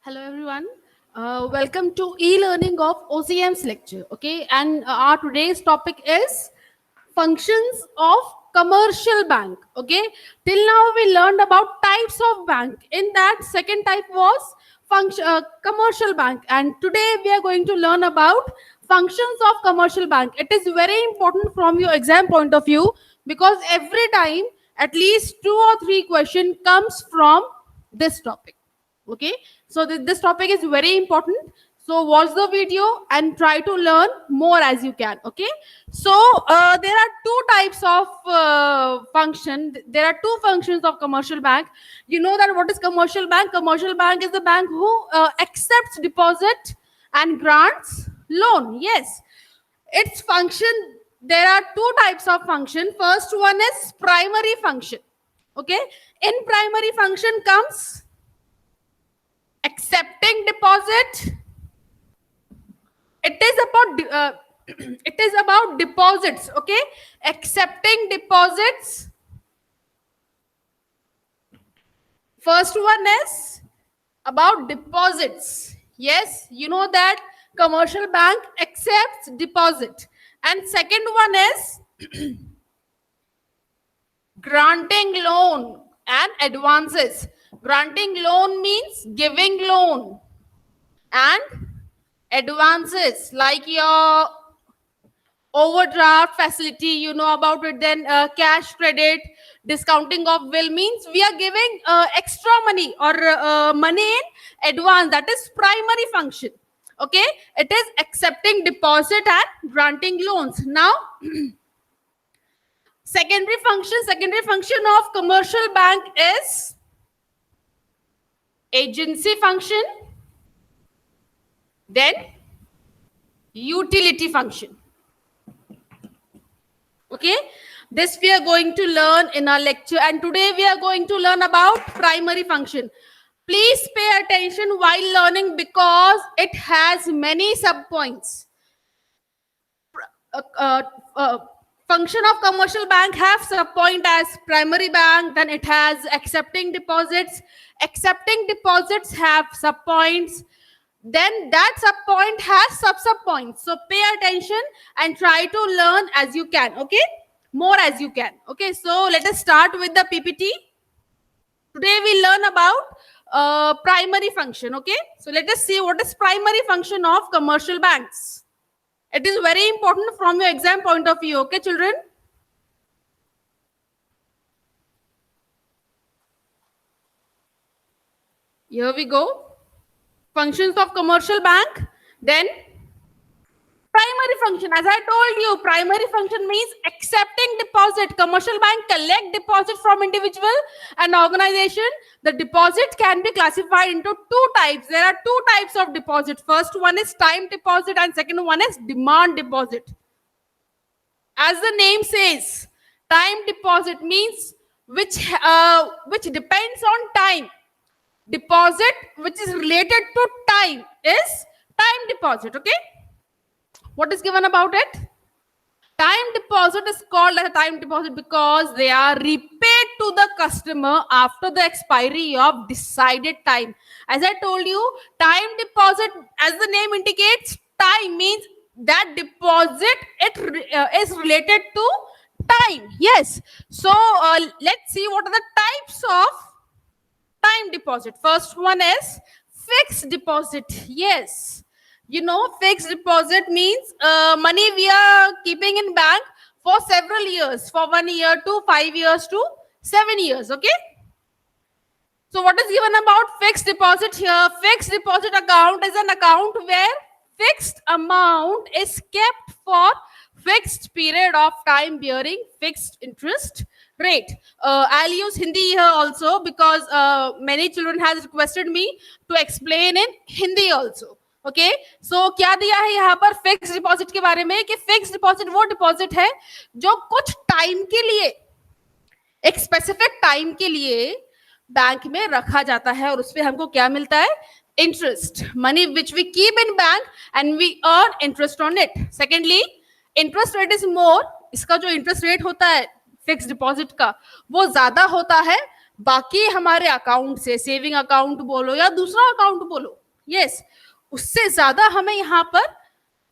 Hello everyone. Welcome to e-learning of OCM's lecture. Okay, and our today's topic is functions of commercial bank. Okay, till now we learned about types of bank. In that, second type was commercial bank, and today we are going to learn about functions of commercial bank. It is very important from your exam point of view because every time at least 2 or 3 questions comes from this topic. Okay, so this topic is very important, so watch the video and try to learn more as you can. Okay, so there are two types of function. There are two functions of commercial bank. You know that what is commercial bank? Commercial bank is the bank who accepts deposit and grants loan. Yes, its function, there are two types of function. First one is primary function. Okay, in primary function comes accepting deposit. It is about it is about deposits. Okay, accepting deposits. First one is about deposits. Yes, you know that commercial bank accepts deposit. And second one is granting loan and advances. Granting loan means giving loan, and advances like your overdraft facility, you know about it. Then cash credit, discounting of bill means we are giving extra money or money in advance. That is primary function. Okay, it is accepting deposit and granting loans. Now secondary function of commercial bank is agency function, then utility function. Okay, this we are going to learn in our lecture, and today we are going to learn about primary function. Please pay attention while learning because it has many subpoints. Function of commercial bank have subpoint as primary bank, then it has accepting deposits. Accepting deposits have subpoints, then that subpoint has subpoints. So pay attention and try to learn as you can. Okay, more as you can. Okay, so let us start with the PPT. Today we learn about primary function. Okay, so let us see what is primary function of commercial banks. It is very important from your exam point of view. Okay, children. Here we go. Functions of commercial bank. Then primary function, as I told you, primary function means accepting deposit. Commercial bank collect deposit from individual and organization. The deposit can be classified into two types. There are two types of deposit. First one is time deposit and second one is demand deposit. As the name says, time deposit means which depends on time. Deposit which is related to time is time deposit. Okay, what is given about it? Time deposit is called as a time deposit because they are repaid to the customer after the expiry of decided time. As I told you, time deposit, as the name indicates, time means that deposit is related to time. Yes, so let's see what are the types of time deposit. First one is fixed deposit. Yes, you know, fixed deposit means money we are keeping in bank for several years, for 1 year to 5 years to 7 years. Okay, so what is given about fixed deposit here? Fixed deposit account is an account where fixed amount is kept for fixed period of time bearing fixed interest rate. I'll use Hindi here also because many children has requested me to explain in Hindi also. Okay, so क्या दिया है यहाँ पर fix deposit के बारे में कि fix deposit वो डिपॉजिट है जो कुछ टाइम के लिए, एक स्पेसिफिक टाइम के लिए बैंक में रखा जाता है और उसपे हमको क्या मिलता है? Interest, money which we keep in bank and we earn interest on it. Secondly, interest rate is more. इसका जो इंटरेस्ट रेट होता है फिक्स डिपॉजिट का वो ज्यादा होता है बाकी हमारे अकाउंट से, सेविंग अकाउंट बोलो या दूसरा अकाउंट बोलो, यस, उससे ज्यादा हमें यहाँ पर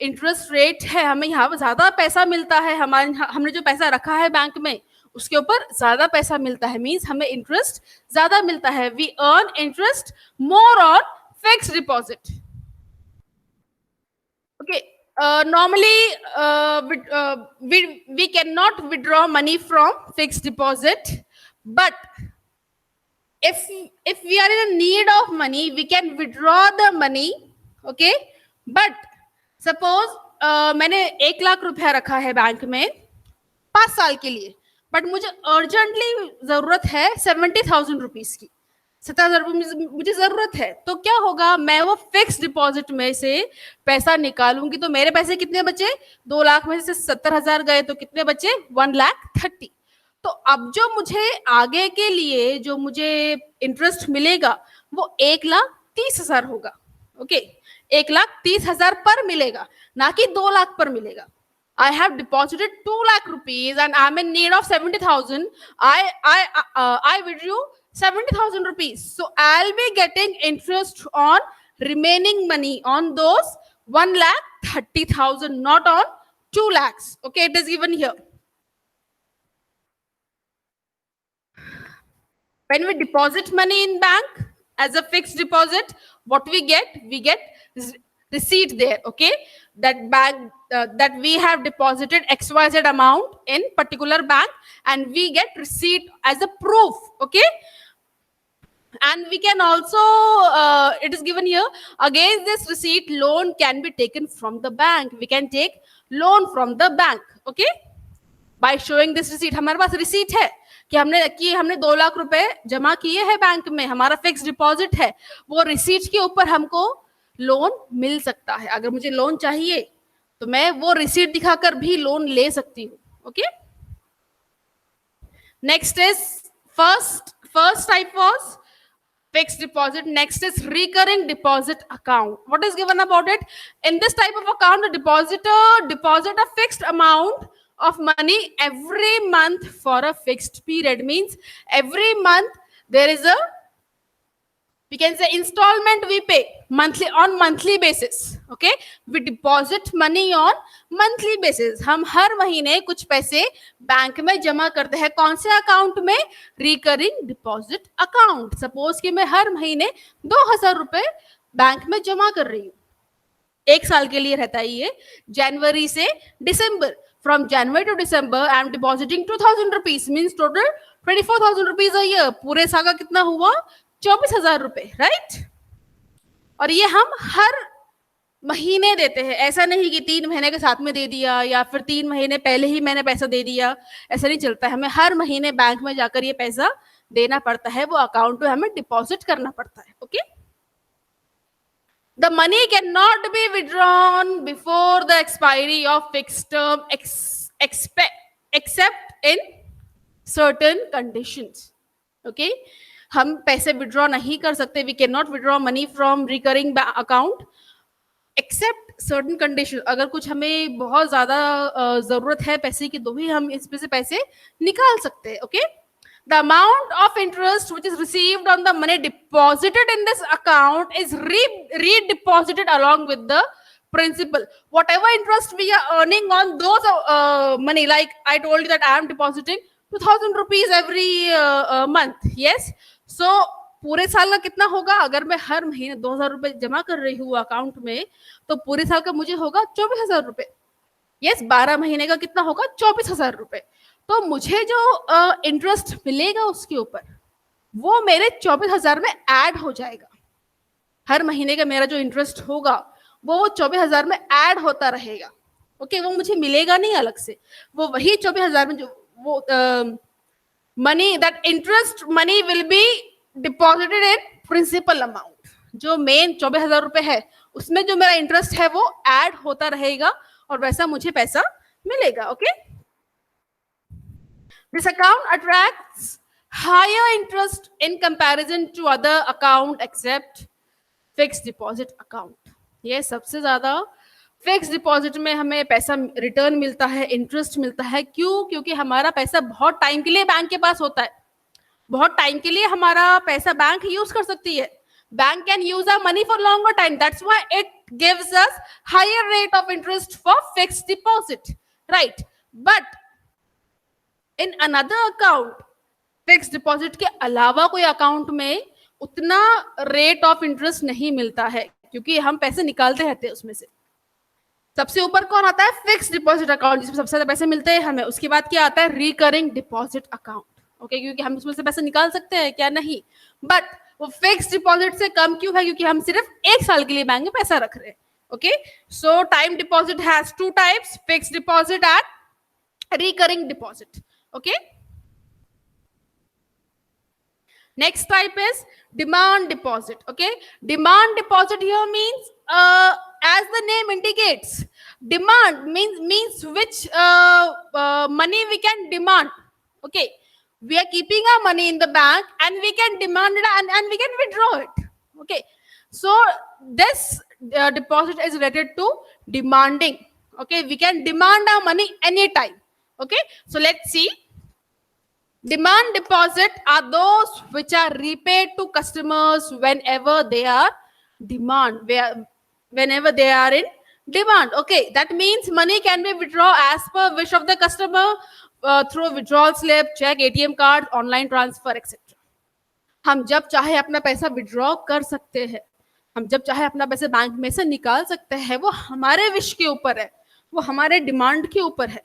इंटरेस्ट रेट है, हमें यहाँ पर ज्यादा पैसा मिलता है, हमारे हमने जो पैसा रखा है बैंक में उसके ऊपर ज्यादा पैसा मिलता है, मीन्स हमें इंटरेस्ट ज्यादा मिलता है. We earn interest more on fixed deposit. Okay. Normally, we cannot withdraw money from fixed deposit, but if we are in need of money, we can withdraw the money. Okay. But suppose मैंने 1 लाख रुपया रखा है bank में 5 साल के लिए, but मुझे urgently जरूरत है 70,000 रुपीज की, 70,000 रुपये मुझे जरूरत है, तो क्या होगा, मैं वो फिक्स डिपॉजिट में से पैसा निकालूंगी, तो मेरे पैसे कितने बचे, 2 लाख में से 70,000 गए तो कितने बचे, 1,30,000. तो अब जो मुझे आगे के लिए जो मुझे इंटरेस्ट मिलेगा वो 1,30,000 होगा. ओके, 1,30,000 पर मिलेगा, ना कि 2 लाख पर मिलेगा. I have deposited 2 lakh rupees and I'm in need of 70,000. I withdrew 70,000 rupees. So I'll be getting interest on remaining money on those 1,30,000, not on 2 lakhs. Okay, it is given here. When we deposit money in bank as a fixed deposit, what we get receipt there. Okay, that bank that we have deposited XYZ amount in particular bank, and we get receipt as a proof. Okay, and we can also it is given here, against this receipt loan can be taken from the bank. We can take loan from the bank. Okay, by showing this receipt. हमारे पास receipt है कि हमने 2 लाख रुपए जमा किए हैं bank में, हमारा फिक्स डिपॉजिट है, वो रिसीट के ऊपर हमको लोन मिल सकता है. अगर मुझे लोन चाहिए तो मैं वो रिसीट दिखाकर भी लोन ले सकती हूँ. Okay, next is first type was fixed deposit. Next is recurring deposit account. What is given about it? In this type of account, the depositor deposit a fixed amount of money every month for a fixed period. Means every month there is a, we can say, installment we pay on monthly basis. Okay, we deposit money on monthly basis. हम हर महीने कुछ पैसे bank में जमा करते हैं. कौन से अकाउंट में? Recurring deposit account. सपोज कि मैं हर महीने 2,000 रुपए बैंक में जमा कर रही हूँ, 1 साल के लिए रहता है ये, जनवरी से दिसंबर. From January to December, I am depositing 2,000 rupees. Means total 24,000 rupees a year. पूरे साल का कितना हुआ? 24,000 रुपए, राइट. और ये हम हर महीने देते हैं. ऐसा नहीं कि 3 महीने के साथ में दे दिया या फिर 3 महीने पहले ही मैंने पैसा दे दिया, ऐसा नहीं चलता है. हमें हर महीने बैंक में जाकर ये पैसा देना पड़ता है, वो अकाउंट में हमें डिपॉजिट करना पड़ता है. Okay, the money cannot be withdrawn before the expiry of fixed term except in certain conditions. Okay, हम पैसे विड्रॉ नहीं कर सकते. We can not withdraw money from recurring account except certain condition. अगर कुछ हमें बहुत ज्यादा जरूरत है पैसे की तो भी हम इसमें से पैसे निकाल सकते हैं. Okay, the amount of interest which is received on the money deposited in this account is redeposited along with the principal. Whatever interest we are earning on those money, like I told you that I am depositing 2,000 rupees every month. Yes, so पूरे साल का कितना होगा? अगर मैं हर महीने 2,000 रुपए जमा कर रही हूँ अकाउंट में, तो पूरे साल का मुझे होगा 24,000 रुपए. यस, 12 महीने का कितना होगा? 24,000 रुपए. तो मुझे जो इंटरेस्ट मिलेगा उसके ऊपर वो मेरे 24,000 में ऐड हो जाएगा. हर महीने का मेरा जो इंटरेस्ट होगा वो 24,000 में ऐड होता रहेगा. ओके, वो मुझे मिलेगा नहीं अलग से, वो वही 24,000 में जो वो money, that interest money will be deposited in principle amount. जो मेन 24,000 रुपए है उसमें जो मेरा इंटरेस्ट है वो ऐड होता रहेगा और वैसा मुझे पैसा मिलेगा. Okay, this account attracts higher interest in comparison to other account except fixed deposit account. ये सबसे ज्यादा फिक्स डिपॉजिट में हमें पैसा रिटर्न मिलता है, इंटरेस्ट मिलता है. क्यों? क्योंकि हमारा पैसा बहुत टाइम के लिए बैंक के पास होता है. बहुत टाइम के लिए हमारा पैसा बैंक यूज कर सकती है. Bank can use our money for longer time. That's why it gives us higher rate of interest for fixed deposit, right? But in another account, fixed deposit के अलावा कोई अकाउंट में उतना रेट ऑफ इंटरेस्ट नहीं मिलता है, क्योंकि हम पैसे निकालते रहते हैं उसमें से. सबसे ऊपर कौन आता है? फिक्स डिपॉजिट अकाउंट, जिसमें सबसे ज्यादा पैसे मिलते हैं हमें. उसके बाद क्या आता है? Recurring deposit account. ओके, क्योंकि हम उसमें से पैसे निकाल सकते हैं क्या? नहीं. बट वो फिक्स डिपॉजिट से कम क्यों है? क्योंकि हम सिर्फ 1 साल के लिए बैंक में पैसा रख रहे हैं. Okay, so time deposit has 2 types, fix deposit and recurring deposit. Okay, next type is demand deposit. Okay, demand deposit here means as the name indicates, demand means which money we can demand. Okay, we are keeping our money in the bank and we can demand it and we can withdraw it. Okay, so this deposit is related to demanding. Okay, we can demand our money anytime. Okay, so let's see. Demand deposit are those which are repaid to customers whenever they are whenever they are in demand. Okay, that means money can be withdrawn as per wish of the customer through withdrawal slip, check, ATM card, online transfer, etc. हम जब चाहे अपना पैसा withdraw कर सकते हैं, हम जब चाहे अपना पैसा बैंक में से निकाल सकते हैं. वो हमारे विश के ऊपर है, वो हमारे डिमांड के ऊपर है.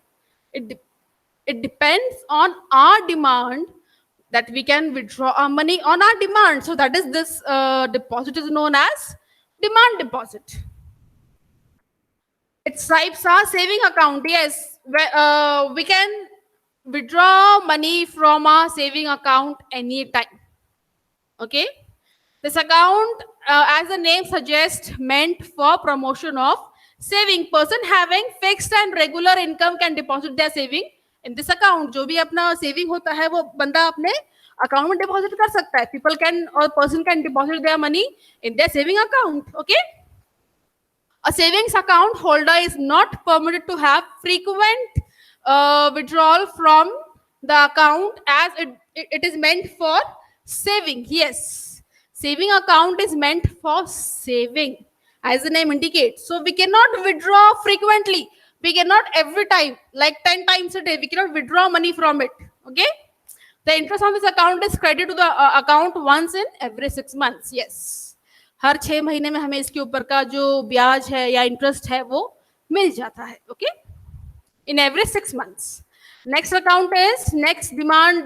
It depends on our demand that we can withdraw our money on our demand. So that is this deposit is known as demand deposit. Its types are saving account. Yes, we can withdraw money from our saving account anytime. Okay, this account, as the name suggests, meant for promotion of saving. Person having fixed and regular income can deposit their saving in this account. जो भी अपना saving होता है वो बंदा अपने account में deposit कर सकता है. People can or person can deposit their money in their saving account. Okay. A savings account holder is not permitted to have frequent withdrawal from the account, as it is meant for saving. Yes, saving account is meant for saving, as the name indicates. So we cannot withdraw frequently. We cannot every time, like 10 times a day, we cannot withdraw money from it. Okay, the interest on this account is credited to the account once in every 6 months. Yes, हर 6 महीने में हमें इसके ऊपर का जो ब्याज है या इंटरेस्ट है वो मिल जाता है. Okay, in every 6 months. Next account is next demand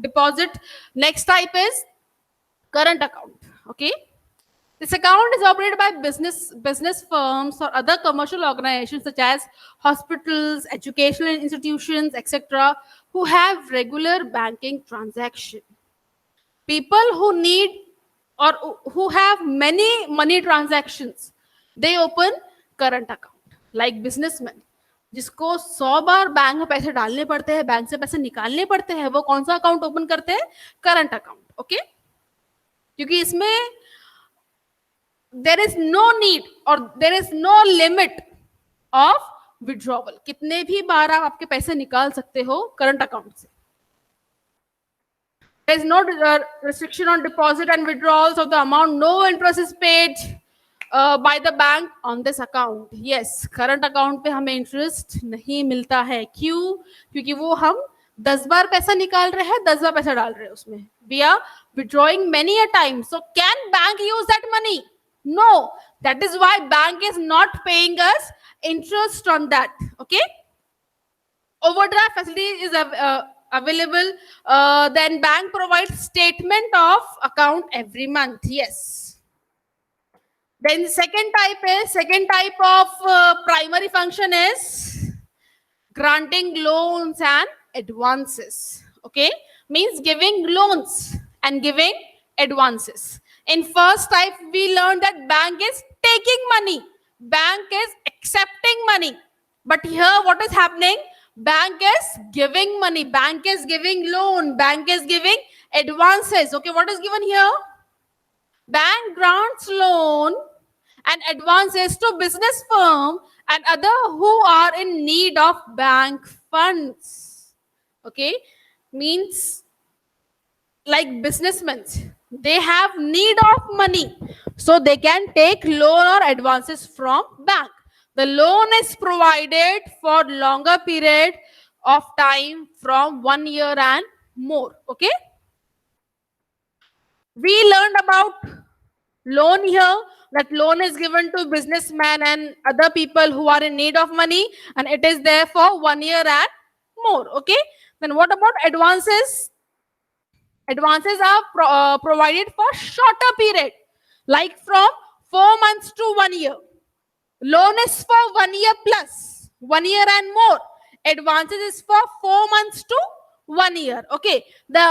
deposit. Next type is current account. Okay, this account is operated by business firms or other commercial organizations such as hospitals, educational institutions, etc., who have regular banking transaction. People who need or who have many money transactions, they open current account. Like businessmen, जिसको 100 बार bank में पैसे डालने पड़ते हैं, bank से पैसे निकालने पड़ते हैं, वो कौन सा अकाउंट ओपन करते हैं? Current account. ओके, क्योंकि इसमें देयर इज नो नीड और there is no limit of withdrawal. कितने भी बार आप आपके पैसे निकाल सकते हो करंट अकाउंट से. There is no restriction on deposit and withdrawals of the amount. No interest is paid by the bank on this account. Yes, current account पे हमें interest नहीं मिलता है. क्यों? क्योंकि वो हम 10 बार पैसा निकाल रहे हैं, 10 बार पैसा डाल रहे हैं उसमें. We are withdrawing many a time. So can bank use that money? No. That is why bank is not paying us interest on that. Okay. Overdraft facility is available. Then bank provides statement of account every month. Yes. Then second type of primary function is granting loans and advances. Okay, means giving loans and giving advances. In first type, we learned that bank is taking money, bank is accepting money. But here, what is happening? Bank is giving money, bank is giving loan, bank is giving advances. Okay, what is given here? Bank grants loan and advances to business firm and other who are in need of bank funds. Okay, means like businessmen, they have need of money, so they can take loan or advances from bank. The loan is provided for longer period of time from 1 year and more. Okay, we learned about loan here, that loan is given to businessmen and other people who are in need of money, and it is there for 1 year and more. Okay, then what about advances? Advances are provided for shorter period, like from 4 months to 1 year. Loan is for 1 year plus, 1 year and more. Advances is for 4 months to 1 year. Okay, the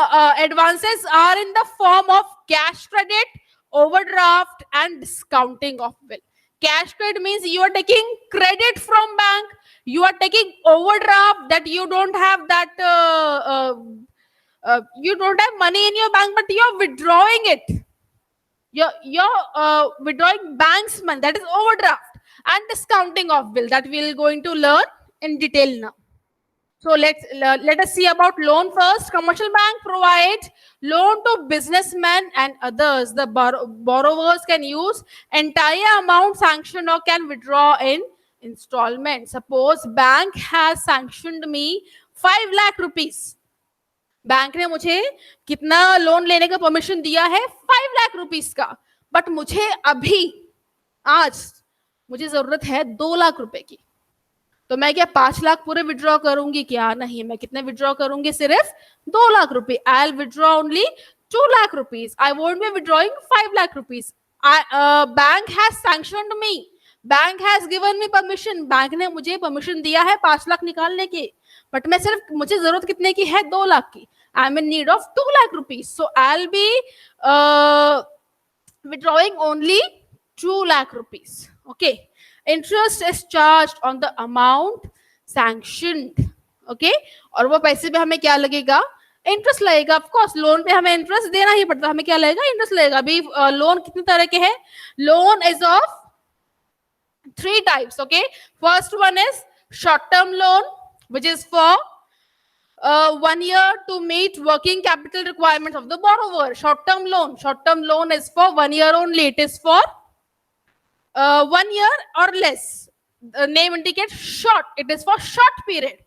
advances are in the form of cash credit, overdraft, and discounting of bill. Cash credit means you are taking credit from bank, you are taking overdraft, that you don't have that you don't have money in your bank, but you're withdrawing it. You're withdrawing bank's money, that is overdraft, and discounting of bill, that we're going to learn in detail now. So let us see about loan first. Commercial bank provides loan to businessmen and others. The borrowers can use entire amount sanctioned or can withdraw in installment. Suppose bank has sanctioned me 5 lakh rupees. Bank ने मुझे कितना loan लेने का permission दिया है, 5 lakh rupees का, but मुझे अभी आज मुझे जरूरत है 2 लाख रुपए की, तो मैं क्या 5 लाख पूरे विड्रॉ करूंगी? क्या नहीं, मैं कितने विड्रॉ करूंगी? सिर्फ 2 लाख रुपए. I will withdraw only 2 lakh rupees. I won't be withdrawing 5 lakh rupees. Bank has sanctioned me. Bank has given me permission. Bank ने मुझे परमिशन दिया है 5 लाख निकालने की, बट मैं सिर्फ, मुझे जरूरत कितने की है? 2 लाख की. I am in need of 2 lakh rupees. So I'll be withdrawing only 2 lakh rupees. Okay. Interest is charged on the amount sanctioned. Okay. और वो पैसे पे हमें क्या लगेगा? इंटरेस्ट लगेगा. ऑफ कोर्स लोन पे हमें इंटरेस्ट देना ही पड़ता है. हमें क्या लगेगा? इंटरेस्ट लगेगा. अभी लोन कितने तरह के हैं? Loan is of 3 types. Okay, first one is short term loan, which is for 1 year to meet working capital requirements of the borrower. Short term loan is for 1 year only. It is for 1 year or less. The name indicates short. It is for short period.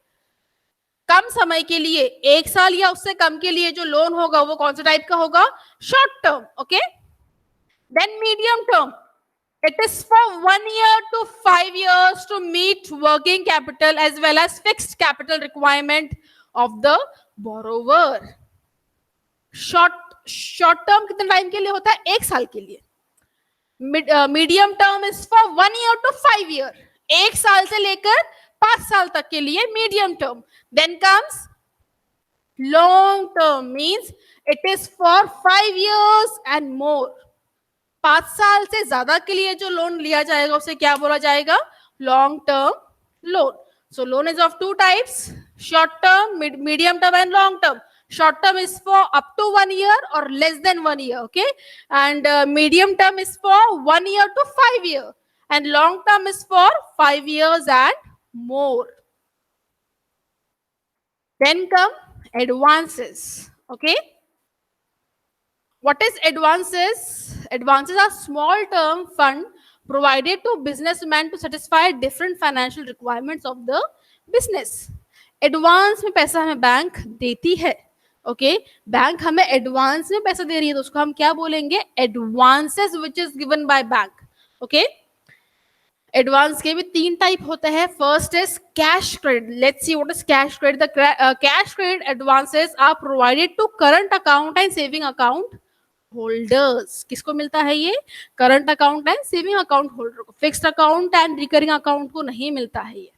कम समय के लिए, 1 साल या उससे कम के लिए जो loan होगा वो कौन सा टाइप का होगा? Short term. Okay. Then medium term. It is for 1 year to 5 years to meet working capital as well as fixed capital requirement of the borrower. Short term कितने टाइम के लिए होता है? 1 साल के लिए. Medium term is for 1 year to 5 year. 1 साल से लेकर 5 साल तक के लिए medium term. Then comes long term, means it is for 5 years and more. 5 साल से ज्यादा के लिए जो लोन लिया जाएगा उसे क्या बोला जाएगा? Long term loan. So loan is of 2 types: short term, medium term and long term. Short term is for up to 1 year or less than 1 year. Okay, and medium term is for 1 year to 5 year, and long term is for 5 years and more. Then come advances. Okay, what is advances? Advances are small term fund provided to businessmen to satisfy different financial requirements of the business. Advance में पैसा हमें bank देती है. Okay, bank हमें advance में पैसा दे रही है, तो उसको हम क्या बोलेंगे? Advances which is given by bank. Okay, advance के भी 3 टाइप होते हैं. First is cash credit. Let's see what is cash credit. The cash credit advances are provided to current account and saving account holders. किसको मिलता है ये? Current account and saving account holder को. Fixed account and recurring account को नहीं मिलता है ये.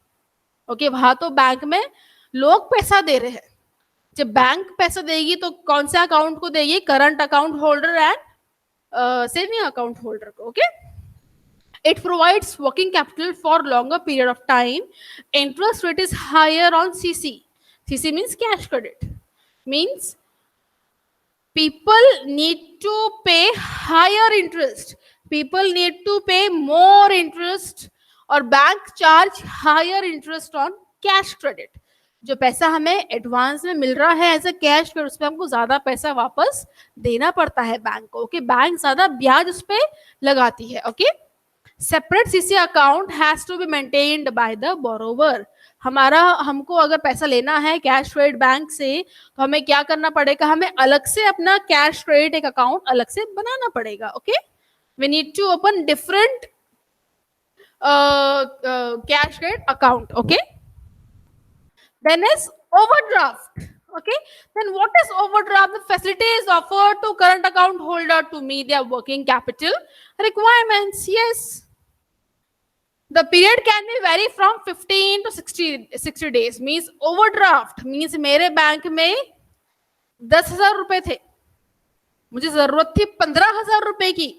ओके, वहां तो बैंक में लोग पैसा दे रहे हैं. जब बैंक पैसा देगी तो कौन सा अकाउंट को देगी? Current account holder and saving account holder को. Okay, it provides working capital for longer period of time. Interest rate is higher on CC. CC means cash credit. Means people need to pay higher interest. People need to pay more interest, or bank charge higher interest on cash credit. जो पैसा हमें advance में मिल रहा है as a cash, फिर उसमें हमको ज्यादा पैसा वापस देना पड़ता है बैंक को. ओके, बैंक ज्यादा ब्याज उस पर लगाती है. Okay, separate CC account has to be maintained by the borrower. हमको अगर पैसा लेना है कैश क्रेडिट बैंक से, तो हमें क्या करना पड़ेगा, हमें अलग से अपना कैश क्रेडिट एक अकाउंट अलग से बनाना पड़ेगा. Okay, we need to open different cash credit account. Okay, then is overdraft. Okay, then what is overdraft? The facility is offered to current account holder to meet their working capital requirements. Yes, the period can be vary from 15 to 60 days. Means overdraft means मेरे bank में 10,000 रुपए थे, मुझे जरूरत थी 15,000 रुपए की.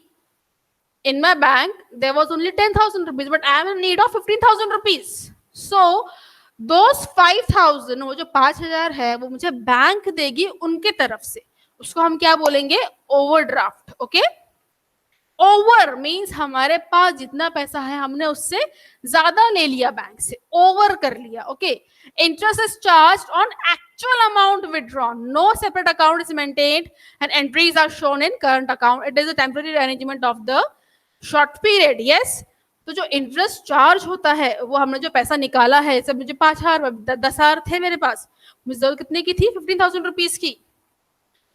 In my bank there was only 10,000 rupees, but I am in need of 15,000 rupees. So those 5,000, वो जो 5,000 है वो मुझे बैंक देगी उनके तरफ से, उसको हम क्या बोलेंगे, ओवरड्राफ्ट. ओके, ओवर मीन्स हमारे पास जितना पैसा है हमने उससे ज्यादा ले लिया बैंक से, ओवर कर लिया. Okay, interest is charged on actual amount withdrawn. No separate account is maintained and entries are shown in current account. It is a temporary arrangement of the short period. Yes, तो जो interest charge होता है वो हमने जो पैसा निकाला है, जैसे मुझे 5,000 10,000 थे मेरे पास, मुझे जरूरत कितने की थी, 15,000 रुपीज की.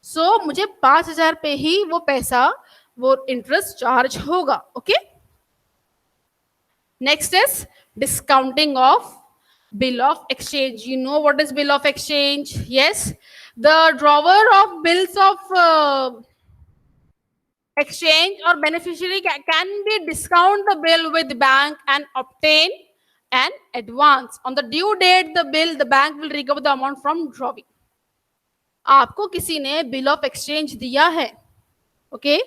सो मुझे 5,000 पे ही वो पैसा, वो इंटरेस्ट चार्ज होगा. Okay, next is discounting of bill of exchange. You know what is bill of exchange? Yes, the drawer of bills of exchange or beneficiary can be discount the bill with bank and obtain an advance. On the due date the bill, the bank will recover the amount from drawing. आपको किसी ने bill of exchange दिया है, okay,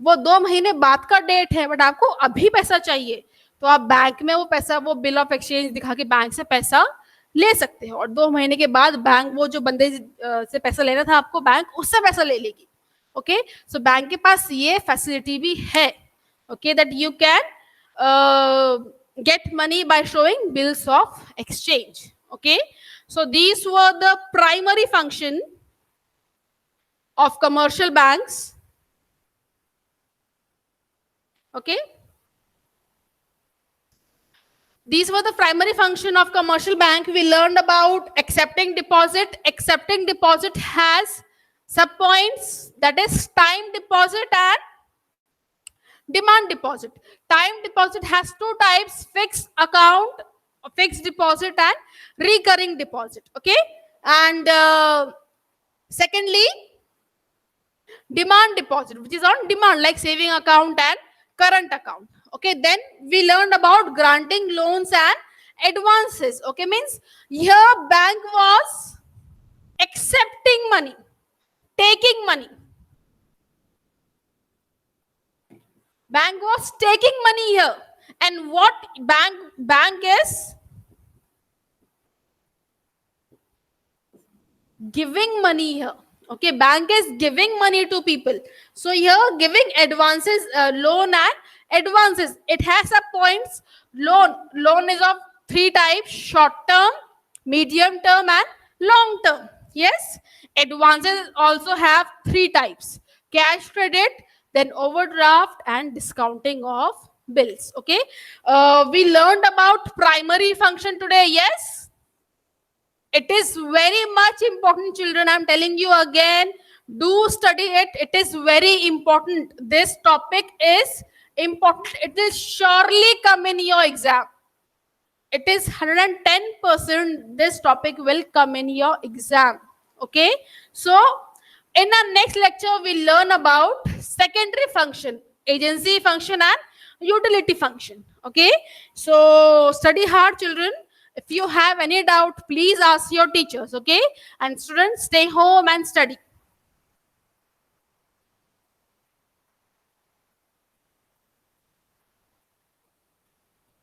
वो 2 महीने बाद का date है, बट आपको अभी पैसा चाहिए, तो आप बैंक में वो पैसा, वो बिल ऑफ एक्सचेंज दिखा के बैंक से पैसा ले सकते हो, और 2 महीने के बाद बैंक वो जो बंदे से पैसा लेना था आपको, बैंक उससे पैसा ले लेगी. ओके, सो बैंक के पास ये फैसिलिटी भी है, okay, that you can get money by showing bills of exchange. Okay, so these were the primary function of commercial banks. Okay, these were the primary function of commercial bank. We learned about accepting deposit. Accepting deposit has sub points, that is time deposit and demand deposit. Time deposit has 2 types: fixed account, fixed deposit, and recurring deposit. Okay, and secondly, demand deposit, which is on demand, like saving account and current account. Okay, then we learned about granting loans and advances. Okay, means here bank was accepting money, taking money. Bank was taking money here, and what bank is giving money here. Okay, bank is giving money to people. So here giving advances, loan and advances, it has a points. Loan is of 3 types: short term, medium term and long term. Yes, advances also have 3 types: cash credit, then overdraft and discounting of bills. Okay, we learned about primary function today. Yes, it is very much important, children. I'm telling you again, do study it. It is very important. This topic is important. It will surely come in your exam. It is 110% this topic will come in your exam. Okay, so in our next lecture, we'll learn about secondary function, agency function and utility function. Okay, so study hard, children. If you have any doubt, please ask your teachers. Okay, and students, stay home and study.